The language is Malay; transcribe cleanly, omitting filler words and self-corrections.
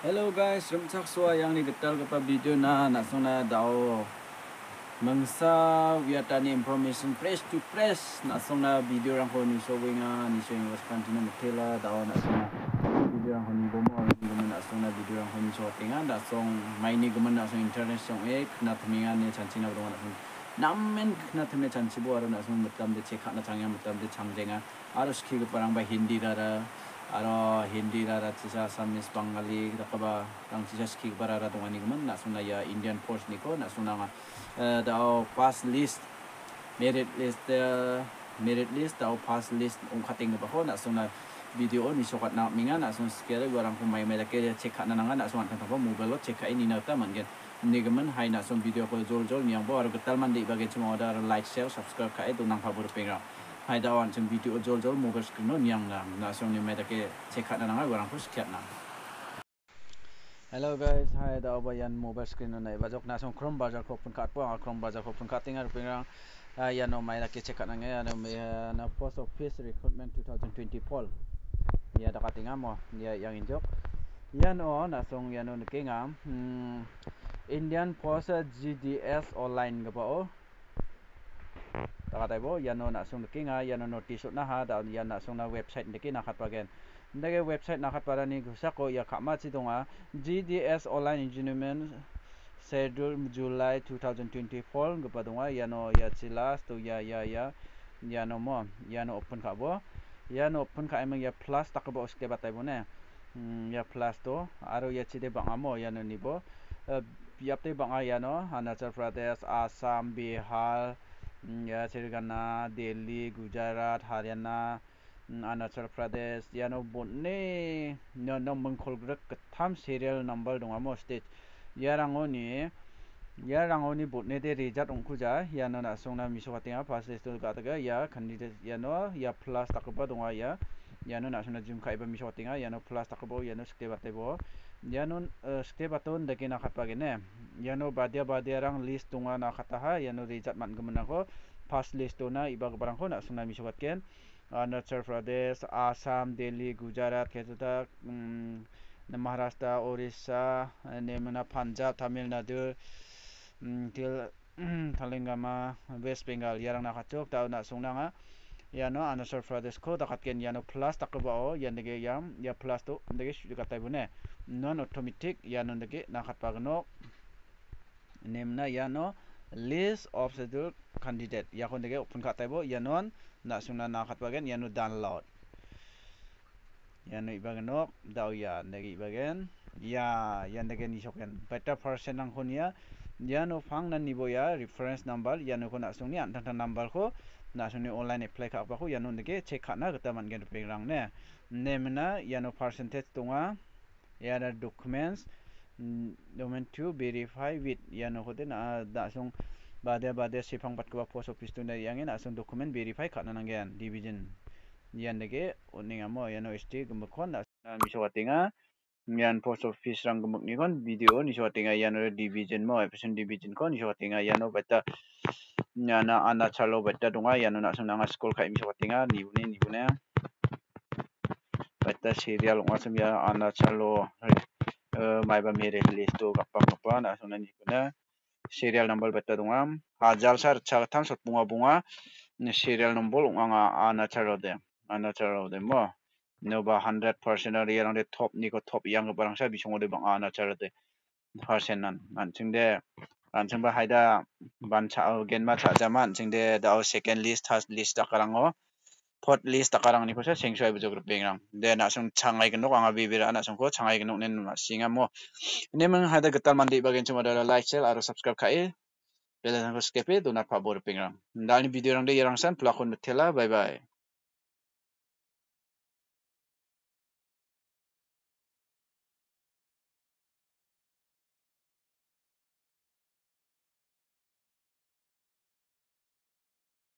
Hello guys, rumchak suwa yang ni getal ke video na nasong na daw mangsa wiatani information press to press nasong na video rang ko ni showing ni showing was continue matela daw nasong na video rang ko ni bomo nasong na video rang ko ni shooting nasong may ni guman nasong internet song na tumingan ni chanchina bro nasong namen na tumne chanchibo aro nasong mutam de chekha na changya mutam de changjenga aro skhi ko parang ba hindi dara aro hindi rara chisa samis bangali dakaba tang chisa ski barara tongani guman nasuna ya Indian Post niko nasuna nga dao pass list merit list dao pass list kating ba ko nasuna video ni sokat na minga nasun skere gorang kumai mai dake check na nga nasun tan ko mobile lo check ini na ta mangen ni guman hai nasun video ko jol niang bo aro getal man de bage chimo order like share subscribe ka itu nang favor pengra hai dawan chung video jol mobile screen no niang na song ni mai dake check na nga gorang ko skyat na. Hello guys, hai daw bayan mobile screen no nai bajok na song Chrome browser ko open kat po Chrome browser ko open kating ar pengra yan no mai dake check na nga na post office recruitment 2020 poll ya dakatinga mo ya yang injok yan o nasong yan o nakinga Indian Post GDS online ga ba o takatay bo yan o nasong nakinga yan o notice na ha da yan nasong na website ndiki nakatpagen ndage website nakatpara ni gusako ya kama chidonga GDS online engineering schedule July 2024 ga padonga yan o ya chilas to ya yan o mo yan o open ka bo yan open ka emang ya plus takbo uske batay bo ne ya plus to aro ya chide banga mo yan ni bo yapte banga yan o Arunachal Pradesh Assam Bihar ya Telangana Delhi Gujarat Haryana Arunachal Pradesh yan o bonne no mengkol grek ketam serial number dong mo state yarang ni botne de result ongkuja yano na songna misokatinga pass list gataga ya candidate yano ya plus takba donga ya yano na songna jum khaiba misokatinga yano plus takbo yano skte batebo yano skte baton deke na khatpagene yano badia rang list donga na khataha yano result man gumnako pass list na ibag barangko na songna misokatken Arunachal Pradesh Assam Delhi Gujarat Kerala Maharashtra Orissa nemna Punjab Tamil Nadu til Telangana West Bengal yarang nakachok tao na songnanga yano Arunachal Pradesh ko dakatken yano plus takbao yandege yam ya plus to ndege katay bune non automatic yano ndege nakatpagno nemna yano list of scheduled candidate yakon ndege open katay bo yanon na songna nakatpagen yano download yano ibagno daw ya ndege ibagen ya yandege ni soken better person ang khonia yano phang na nibo ya reference number yano ko nasong ni antang number ko nasong ni online apply ka ba ko yano ndege check khana gata man gen pengrang ne nemna yano percentage tonga yano documents document to verify with yano ko den nasong bade sipang pat ko post office to na yangin nasong document verify khana nangen division yan ndege oninga mo yano st gumkhon na misokatinga yan post office rang gumuk ni kon video ni sotinga yan division mo episode division kon ni sotinga yan beta nyana Arunachal beta donga yan na sunanga school kai mi sotinga ni bune beta serial ngasem ya Arunachal maiba mere list to gappa na sunna ni bune serial number beta donga hajal sar chagtham sot bunga serial number anga Arunachal de mo Nova 100% yang de top ni ko top yang barang sa bisong de bang ana charade percent nan anchingde anchingba haida ban cha gen ma cha jama anchingde da second list third list takarango fourth list takarang ni ko sa sengsoi bu jogro pengrang de na sung changai gnok anga bibira ana sung ko changai gnok nen ma singa mo ne mang haida getal mandi bagen chuma da like share aro subscribe kai bela ko skepe do na favor pengrang dani video rang de yarang san plakon tela bye bye.